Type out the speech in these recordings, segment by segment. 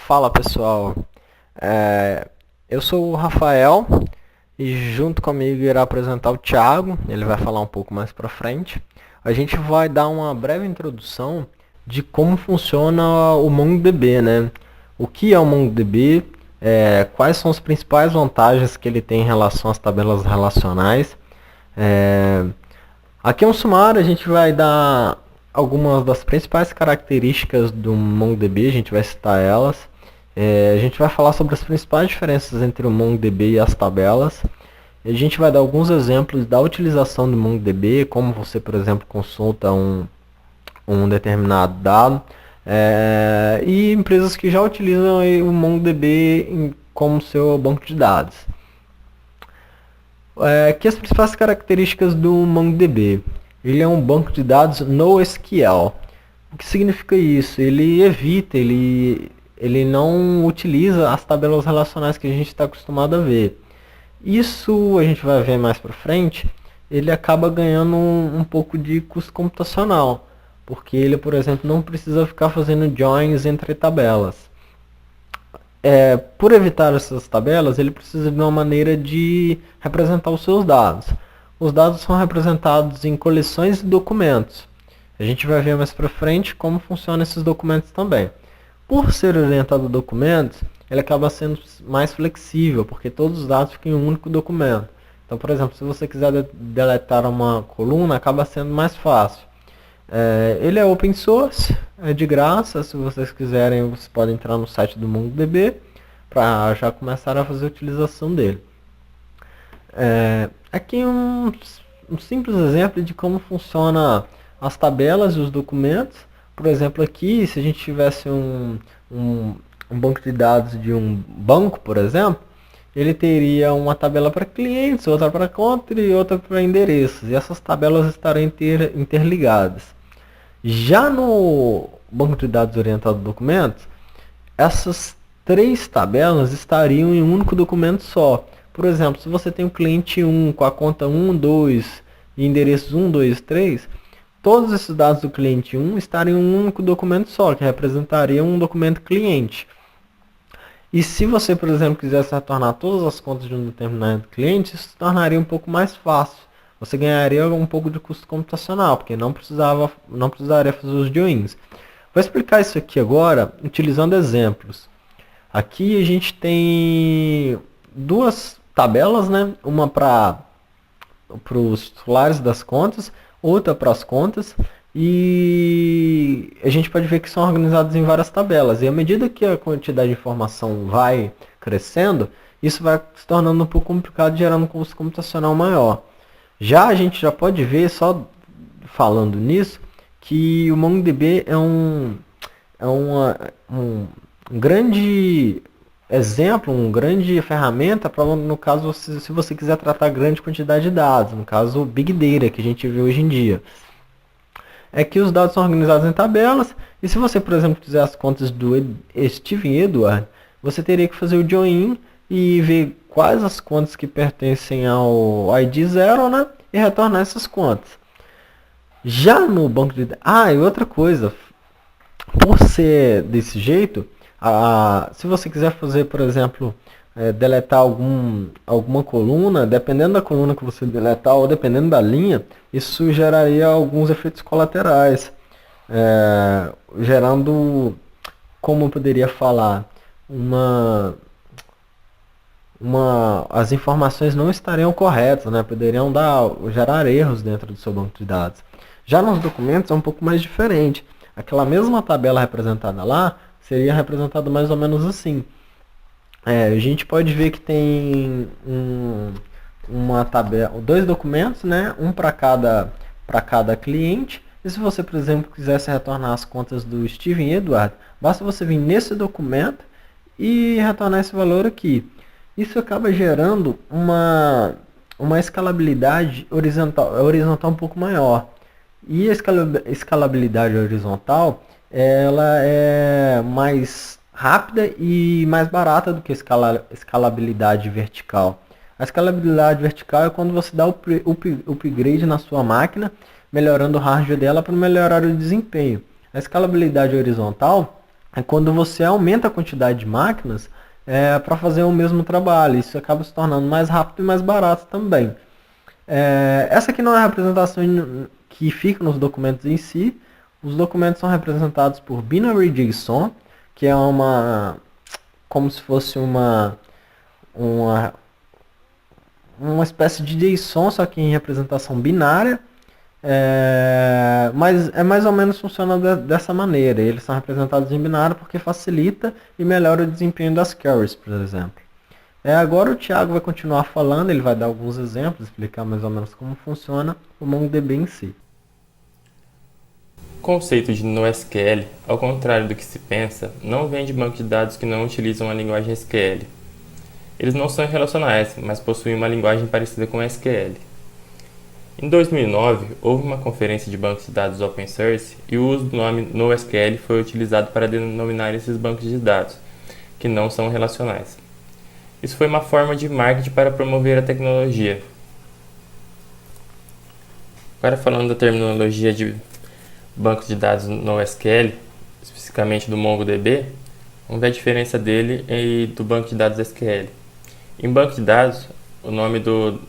Fala pessoal, É, eu sou o Rafael e junto comigo irá apresentar o Thiago, ele vai falar um pouco mais pra frente. A gente vai dar uma breve introdução de como funciona o MongoDB, né? O que é o MongoDB, quais são as principais vantagens que ele tem em relação às tabelas relacionais. É, Aqui é um sumário, a gente vai dar algumas das principais características do MongoDB, a gente vai citar elas. A gente vai falar sobre as principais diferenças entre o MongoDB e as tabelas. A gente vai dar alguns exemplos da utilização do MongoDB, como você, por exemplo, consulta um determinado dado. E empresas que já utilizam o MongoDB como seu banco de dados. Aqui as principais características do MongoDB. Ele é um banco de dados NoSQL. O que significa isso? Ele não utiliza as tabelas relacionais que a gente está acostumado a ver. Isso a gente vai ver mais para frente. Ele acaba ganhando um pouco de custo computacional, porque ele, por exemplo, não precisa ficar fazendo joins entre tabelas. Por evitar essas tabelas, ele precisa de uma maneira de representar os seus dados. Os dados são representados em coleções de documentos. A gente vai ver mais para frente como funcionam esses documentos também. Por ser orientado a documentos, ele acaba sendo mais flexível, porque todos os dados ficam em um único documento. Então, por exemplo, se você quiser deletar uma coluna, acaba sendo mais fácil. Ele é open source, é de graça. Se vocês quiserem, vocês podem entrar no site do MongoDB para já começar a fazer a utilização dele. Aqui um simples exemplo de como funciona as tabelas e os documentos. Por exemplo, aqui, se a gente tivesse um banco de dados de um banco, por exemplo, ele teria uma tabela para clientes, outra para conta e outra para endereços. E essas tabelas estariam interligadas. Já no banco de dados orientado a documentos, essas três tabelas estariam em um único documento só. Por exemplo, se você tem o cliente 1 com a conta 1, 2 e endereços 1, 2, 3, todos esses dados do cliente 1 estariam em um único documento só, que representaria um documento cliente. E se você, por exemplo, quisesse retornar todas as contas de um determinado cliente, isso se tornaria um pouco mais fácil. Você ganharia um pouco de custo computacional, porque não precisaria fazer os joins. Vou explicar isso aqui agora utilizando exemplos. Aqui a gente tem duas tabelas, né? Uma para os titulares das contas, outra para as contas, e a gente pode ver que são organizadas em várias tabelas. E à medida que a quantidade de informação vai crescendo, isso vai se tornando um pouco complicado, gerando um custo computacional maior. Já a gente já pode ver, só falando nisso, que o MongoDB um grande exemplo, uma grande ferramenta para, no caso, se você quiser tratar grande quantidade de dados, no caso o Big Data que a gente vê hoje em dia. É que os dados são organizados em tabelas, e se você, por exemplo, quiser as contas do Steven Edward, você teria que fazer o join e ver quais as contas que pertencem ao ID 0, né? E retornar essas contas. Já no banco de dados... e outra coisa. Por ser desse jeito, se você quiser fazer, por exemplo, deletar alguma coluna, dependendo da coluna que você deletar ou dependendo da linha, isso geraria alguns efeitos colaterais. Gerando, como eu poderia falar, as informações não estariam corretas, né? Poderiam gerar erros dentro do seu banco de dados. Já nos documentos é um pouco mais diferente. Aquela mesma tabela representada lá seria representada mais ou menos assim. A gente pode ver que tem uma tabela, dois documentos, né? Um para cada cliente. E se você, por exemplo, quisesse retornar as contas do Steven Edward, basta você vir nesse documento e retornar esse valor aqui. Isso acaba gerando uma escalabilidade horizontal um pouco maior. E a escalabilidade horizontal, ela é mais rápida e mais barata do que a escalabilidade vertical. A escalabilidade vertical é quando você dá o upgrade na sua máquina, melhorando o hardware dela para melhorar o desempenho. A escalabilidade horizontal é quando você aumenta a quantidade de máquinas para fazer o mesmo trabalho. Isso acaba se tornando mais rápido e mais barato também. Essa aqui não é a representação que fica nos documentos em si. Os documentos são representados por Binary JSON, que é como se fosse uma, uma espécie de JSON, só que em representação binária. Mas é mais ou menos funciona dessa maneira. Eles são representados em binário porque facilita e melhora o desempenho das queries, por exemplo. Agora o Thiago vai continuar falando, ele vai dar alguns exemplos, explicar mais ou menos como funciona o MongoDB em si. O conceito de NoSQL, ao contrário do que se pensa, não vem de bancos de dados que não utilizam a linguagem SQL. Eles não são relacionais, mas possuem uma linguagem parecida com SQL. Em 2009, houve uma conferência de bancos de dados open source e o uso do nome NoSQL foi utilizado para denominar esses bancos de dados, que não são relacionais. Isso foi uma forma de marketing para promover a tecnologia. Agora falando da terminologia de bancos de dados NoSQL, especificamente do MongoDB, vamos ver a diferença dele e do banco de dados SQL. Em banco de dados, o nome do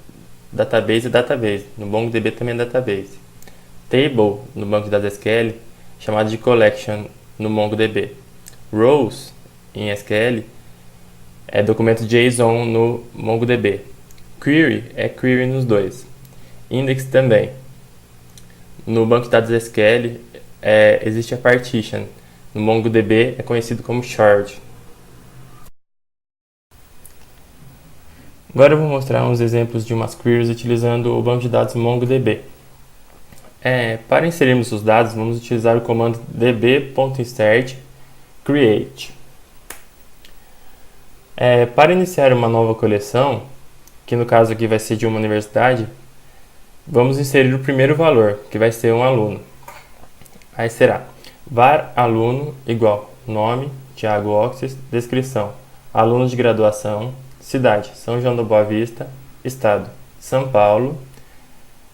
database é database, no MongoDB também é database. Table, no banco de dados SQL, chamado de collection no MongoDB. Rows, em SQL, é documento JSON no MongoDB. Query é query nos dois. Index também. No banco de dados SQL existe a partition. No MongoDB é conhecido como shard. Agora eu vou mostrar uns exemplos de umas queries utilizando o banco de dados MongoDB. Para inserirmos os dados, vamos utilizar o comando db.insert create. Para iniciar uma nova coleção, que no caso aqui vai ser de uma universidade, vamos inserir o primeiro valor, que vai ser um aluno. Aí será var aluno igual nome, Thiago Oxis, descrição, aluno de graduação, cidade, São João da Boa Vista, estado, São Paulo.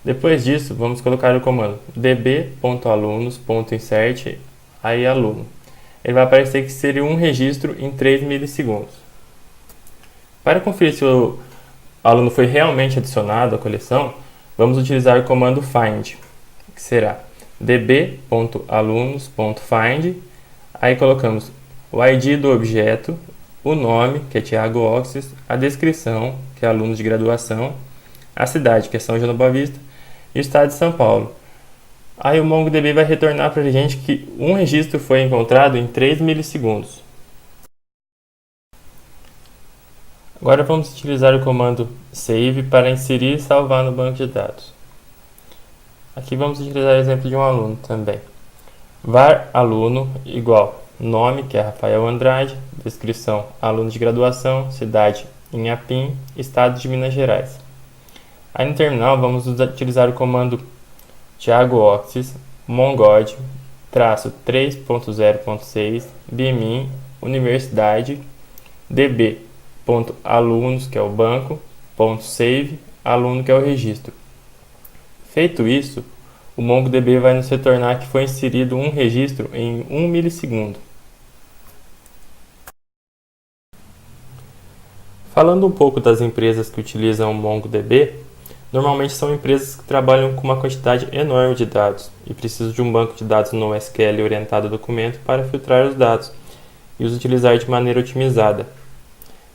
Depois disso, vamos colocar o comando db.alunos.insert, aí aluno. Ele vai aparecer que seria um registro em 3 milissegundos. Para conferir se o aluno foi realmente adicionado à coleção, vamos utilizar o comando find, que será db.alunos.find, aí colocamos o ID do objeto, o nome, que é Thiago Oxis, a descrição, que é aluno de graduação, a cidade, que é São João da Boa Vista, e o estado de São Paulo. Aí o MongoDB vai retornar para a gente que um registro foi encontrado em 3 milissegundos. Agora vamos utilizar o comando save para inserir e salvar no banco de dados. Aqui vamos utilizar o exemplo de um aluno também. Var aluno igual nome, que é Rafael Andrade, descrição, aluno de graduação, cidade, Inhapim, estado de Minas Gerais. Aí no terminal vamos utilizar o comando Thiago Oxis, mongod, traço 3.0.6, bmin, universidade, db.alunos, que é o banco, .save, aluno, que é o registro. Feito isso, o MongoDB vai nos retornar que foi inserido um registro em 1 milissegundo. Falando um pouco das empresas que utilizam o MongoDB, normalmente são empresas que trabalham com uma quantidade enorme de dados e precisam de um banco de dados no SQL orientado a documento para filtrar os dados e os utilizar de maneira otimizada.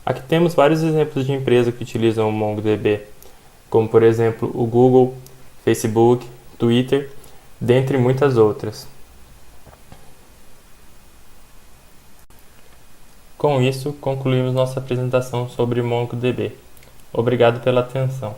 Aqui temos vários exemplos de empresas que utilizam o MongoDB, como por exemplo o Google, Facebook, Twitter, dentre muitas outras. Com isso, concluímos nossa apresentação sobre MongoDB. Obrigado pela atenção.